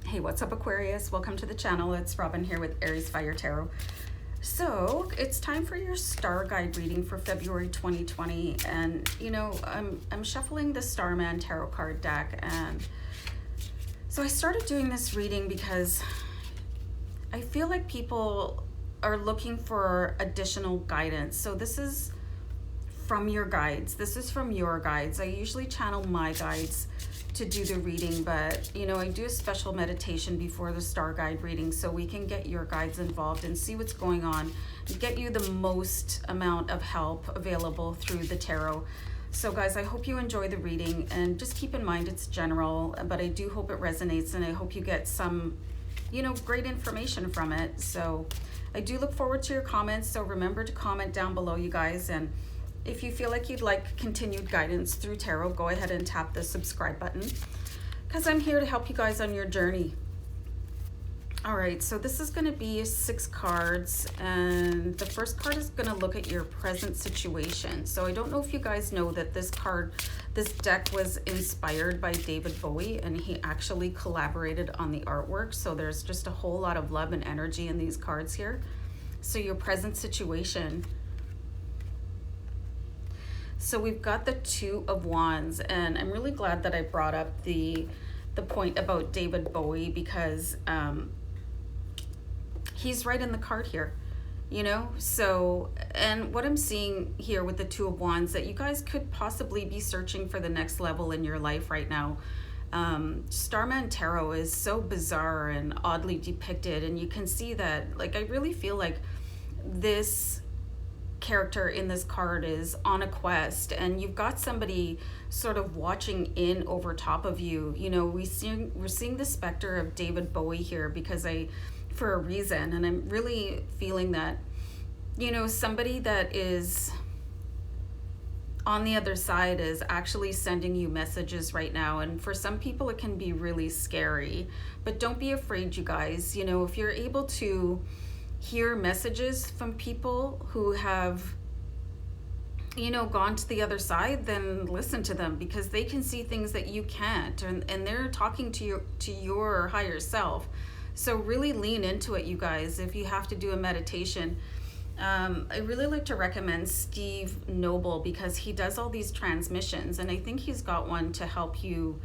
Hey, what's up, Aquarius? Welcome to the channel. It's Robin here with AriesFireTarot. So it's time for your star guide reading for February 2020, and you know, I'm shuffling the Starman tarot card deck, and so I started doing this reading because I feel like people are looking for additional guidance. So this is from your guides. This is from your guides. I usually channel my guides to do the reading, but you know, I do a special meditation before the star guide reading so we can get your guides involved and see what's going on and get you the most amount of help available through the tarot. So guys, I hope you enjoy the reading, and just keep in mind it's general, but I do hope it resonates, and I hope you get some, you know, great information from it. So I do look forward to your comments, so remember to comment down below, you guys, and if you feel like you'd like continued guidance through tarot, go ahead and tap the subscribe button, because I'm here to help you guys on your journey. All right, so this is going to be 6 cards, and the first card is going to look at your present situation. So I don't know if you guys know that this deck was inspired by David Bowie, and he actually collaborated on the artwork. So there's just a whole lot of love and energy in these cards here. So your present situation. So we've got the 2 of Wands, and I'm really glad that I brought up the point about David Bowie, because he's right in the card here, you know. So, and what I'm seeing here with the 2 of Wands, that you guys could possibly be searching for the next level in your life right now. Starman Tarot is so bizarre and oddly depicted, and you can see that, like, I really feel like this character in this card is on a quest, and you've got somebody sort of watching in over top of you. You know, we're seeing the specter of David Bowie here for a reason, and I'm really feeling that, you know, somebody that is on the other side is actually sending you messages right now, and for some people it can be really scary, but don't be afraid, you guys. You know, if you're able to hear messages from people who have, you know, gone to the other side, then listen to them, because they can see things that you can't, and they're talking to your higher self. So really lean into it, you guys. If you have to do a meditation, I really like to recommend Steve Noble, because he does all these transmissions, and I think he's got one to help you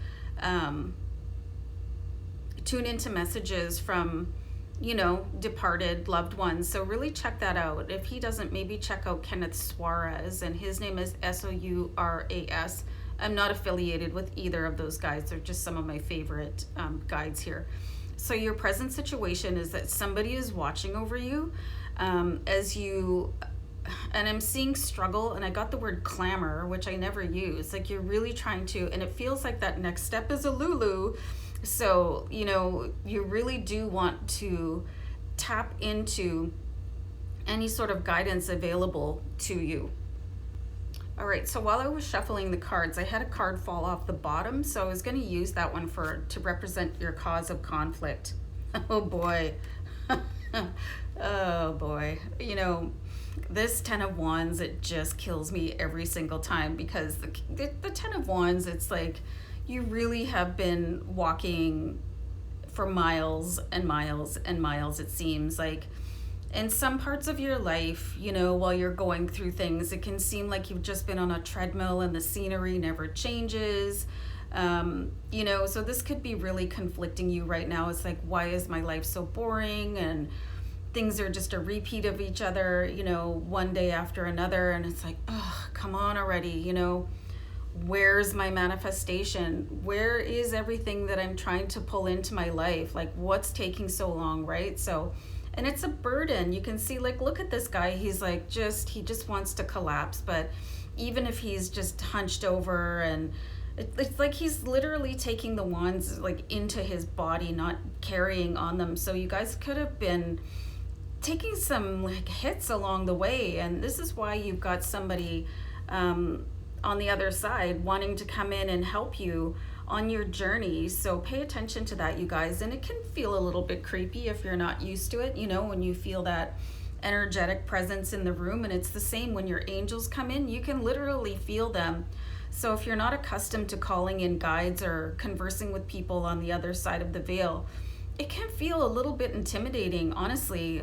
tune into messages from, you know, departed loved ones. So really check that out. If he doesn't, maybe check out Kenneth Suarez, and his name is Souras. I'm not affiliated with either of those guys. They're just some of my favorite guides here. So your present situation is that somebody is watching over you as you, and I'm seeing struggle, and I got the word clamor, which I never use. Like, you're really trying to, and it feels like that next step is a LULU. So, you know, you really do want to tap into any sort of guidance available to you. All right, so while I was shuffling the cards, I had a card fall off the bottom, so I was going to use that one to represent your cause of conflict. Oh boy. Oh boy. You know, this 10 of Wands, it just kills me every single time, because the 10 of Wands, it's like you really have been walking for miles and miles and miles, it seems like. In some parts of your life, you know, while you're going through things, it can seem like you've just been on a treadmill and the scenery never changes. You know, so this could be really conflicting you right now. It's like, why is my life so boring? And things are just a repeat of each other, you know, one day after another. And it's like, oh, come on already, you know. Where's my manifestation? Where is everything that I'm trying to pull into my life? Like, what's taking so long, right? So, and it's a burden. You can see, like, look at this guy. He's like, he just wants to collapse. But even if he's just hunched over, and it's like he's literally taking the wands like into his body, not carrying on them. So you guys could have been taking some like hits along the way, and this is why you've got somebody on the other side wanting to come in and help you on your journey. So pay attention to that, you guys. And it can feel a little bit creepy if you're not used to it, you know, when you feel that energetic presence in the room. And it's the same when your angels come in, you can literally feel them. So if you're not accustomed to calling in guides or conversing with people on the other side of the veil, it can feel a little bit intimidating, honestly.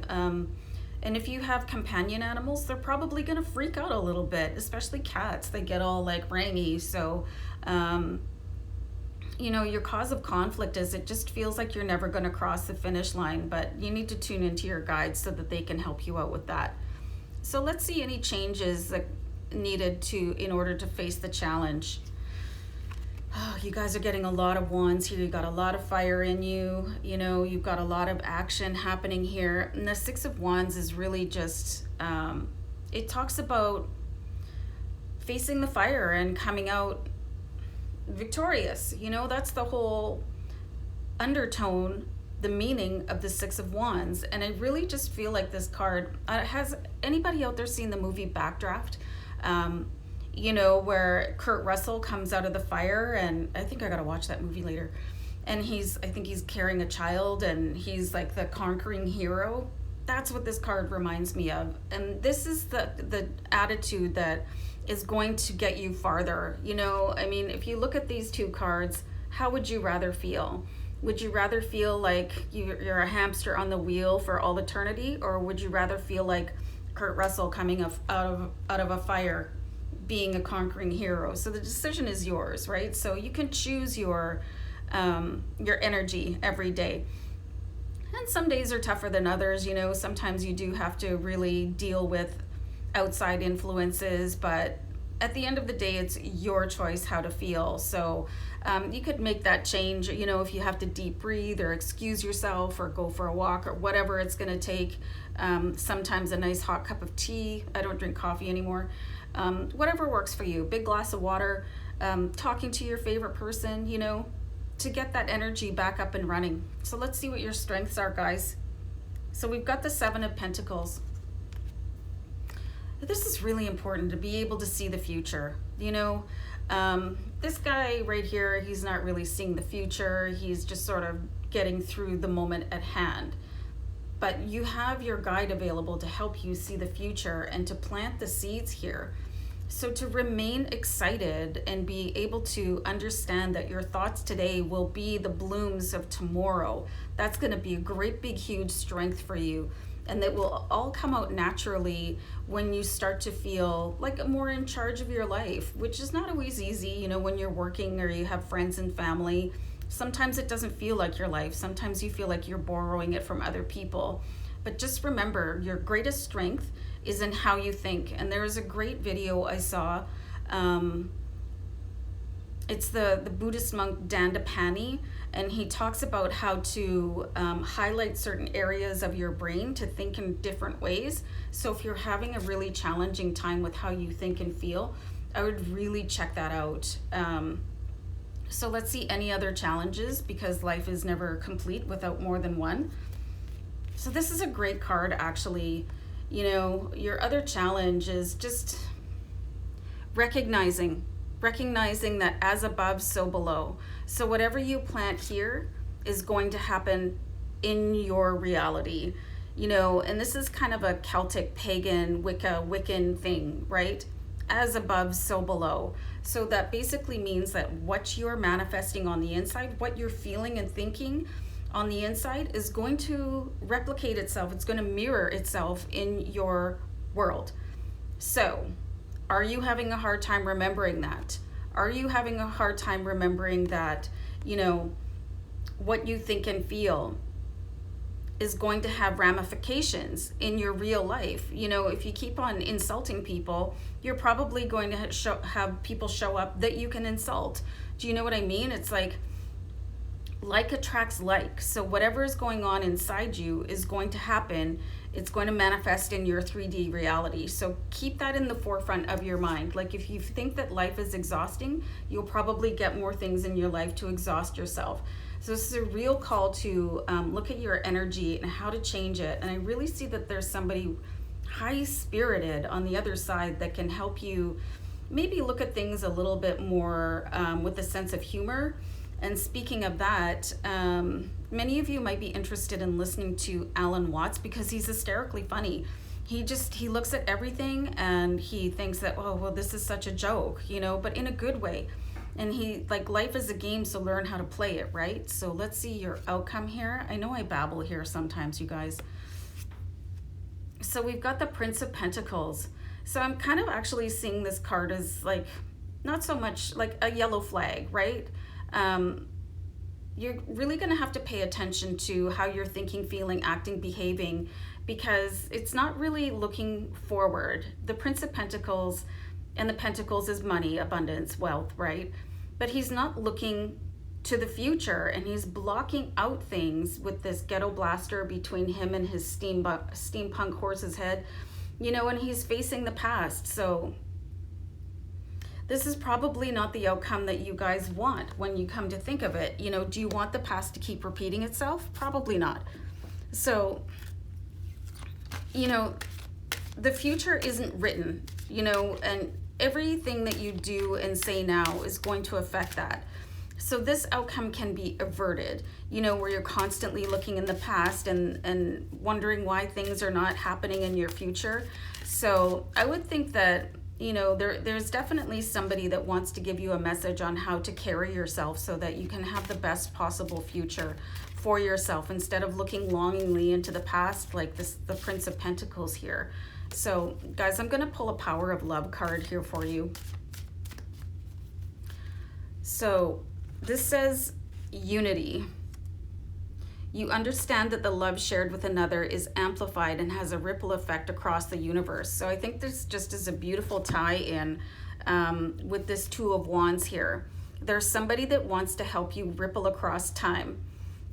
And if you have companion animals, they're probably going to freak out a little bit, especially cats. They get all like rangy. So, you know, your cause of conflict is it just feels like you're never going to cross the finish line, but you need to tune into your guides so that they can help you out with that. So let's see any changes that needed in order to face the challenge. Oh, you guys are getting a lot of wands here. You got a lot of fire in you. You know, you've got a lot of action happening here. And the Six of Wands is really just, it talks about facing the fire and coming out victorious. You know, that's the whole undertone, the meaning of the Six of Wands. And I really just feel like this card, has anybody out there seen the movie Backdraft? You know, where Kurt Russell comes out of the fire, and I think I gotta watch that movie later. And I think he's carrying a child, and he's like the conquering hero. That's what this card reminds me of. And this is the attitude that is going to get you farther. You know, I mean, if you look at these two cards, how would you rather feel? Would you rather feel like you're a hamster on the wheel for all eternity, or would you rather feel like Kurt Russell coming out of a fire, being a conquering hero? So the decision is yours, right? So you can choose your energy every day. And some days are tougher than others. You know, sometimes you do have to really deal with outside influences, but at the end of the day, it's your choice how to feel. So you could make that change, you know, if you have to deep breathe or excuse yourself or go for a walk or whatever it's going to take. Sometimes a nice hot cup of tea. I don't drink coffee anymore. Whatever works for you. Big glass of water, talking to your favorite person, you know, to get that energy back up and running. So let's see what your strengths are, guys. So we've got the Seven of Pentacles. This is really important, to be able to see the future. You know, this guy right here, he's not really seeing the future. He's just sort of getting through the moment at hand. But you have your guide available to help you see the future and to plant the seeds here. So to remain excited and be able to understand that your thoughts today will be the blooms of tomorrow, that's going to be a great big huge strength for you. And that will all come out naturally when you start to feel like more in charge of your life, which is not always easy, you know, when you're working or you have friends and family. Sometimes it doesn't feel like your life. Sometimes you feel like you're borrowing it from other people. But just remember, your greatest strength is in how you think. And there is a great video I saw. It's the Buddhist monk Dandapani, and he talks about how to highlight certain areas of your brain to think in different ways. So if you're having a really challenging time with how you think and feel, I would really check that out. So let's see any other challenges, because life is never complete without more than one. So this is a great card, actually. You know, your other challenge is just recognizing that as above, so below. So whatever you plant here is going to happen in your reality, you know, and this is kind of a Celtic, pagan, Wiccan thing, right? As above, so below. So that basically means that what you're manifesting on the inside, what you're feeling and thinking on the inside, is going to replicate itself. It's going to mirror itself in your world. So are you having a hard time remembering that? Are you having a hard time remembering that, you know, what you think and feel is going to have ramifications in your real life? You know, if you keep on insulting people, you're probably going to have people show up that you can insult. Do you know what I mean? It's like attracts like. So whatever is going on inside you is going to happen. It's going to manifest in your 3D reality. So keep that in the forefront of your mind. Like if you think that life is exhausting, you'll probably get more things in your life to exhaust yourself. So this is a real call to look at your energy and how to change it. And I really see that there's somebody high-spirited on the other side that can help you maybe look at things a little bit more with a sense of humor. And speaking of that, many of you might be interested in listening to Alan Watts, because he's hysterically funny. He looks at everything and he thinks that, oh, well, this is such a joke, you know, but in a good way. And he, like, life is a game, so learn how to play it, right? So let's see your outcome here. I know I babble here sometimes, you guys. So we've got the Prince of Pentacles. So I'm kind of actually seeing this card as like, not so much like a yellow flag, right? You're really going to have to pay attention to how you're thinking, feeling, acting, behaving, because it's not really looking forward. The Prince of Pentacles, and the Pentacles is money, abundance, wealth, right? But he's not looking to the future, and he's blocking out things with this ghetto blaster between him and his steampunk horse's head, you know, and he's facing the past. So this is probably not the outcome that you guys want when you come to think of it. You know, do you want the past to keep repeating itself? Probably not. So, you know, the future isn't written, you know, and everything that you do and say now is going to affect that. So this outcome can be averted, you know, where you're constantly looking in the past and wondering why things are not happening in your future. So I would think that, you know, there's definitely somebody that wants to give you a message on how to carry yourself so that you can have the best possible future for yourself, instead of looking longingly into the past like this, the Prince of Pentacles here. So guys, I'm going to pull a Power of Love card here for you. So this says unity. You understand that the love shared with another is amplified and has a ripple effect across the universe. So I think this just is a beautiful tie-in with this Two of Wands here. There's somebody that wants to help you ripple across time,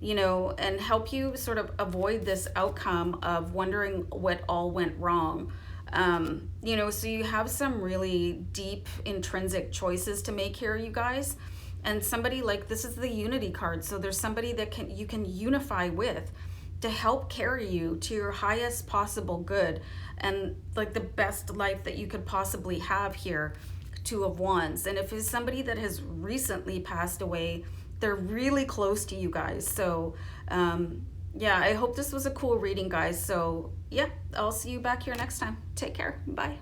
you know, and help you sort of avoid this outcome of wondering what all went wrong. You know, so you have some really deep intrinsic choices to make here, you guys. And somebody, like, this is the unity card, so there's somebody that you can unify with to help carry you to your highest possible good and like the best life that you could possibly have here. Two of Wands. And if it's somebody that has recently passed away, they're really close to you guys. So yeah, I hope this was a cool reading, guys. So yeah, I'll see you back here next time. Take care. Bye.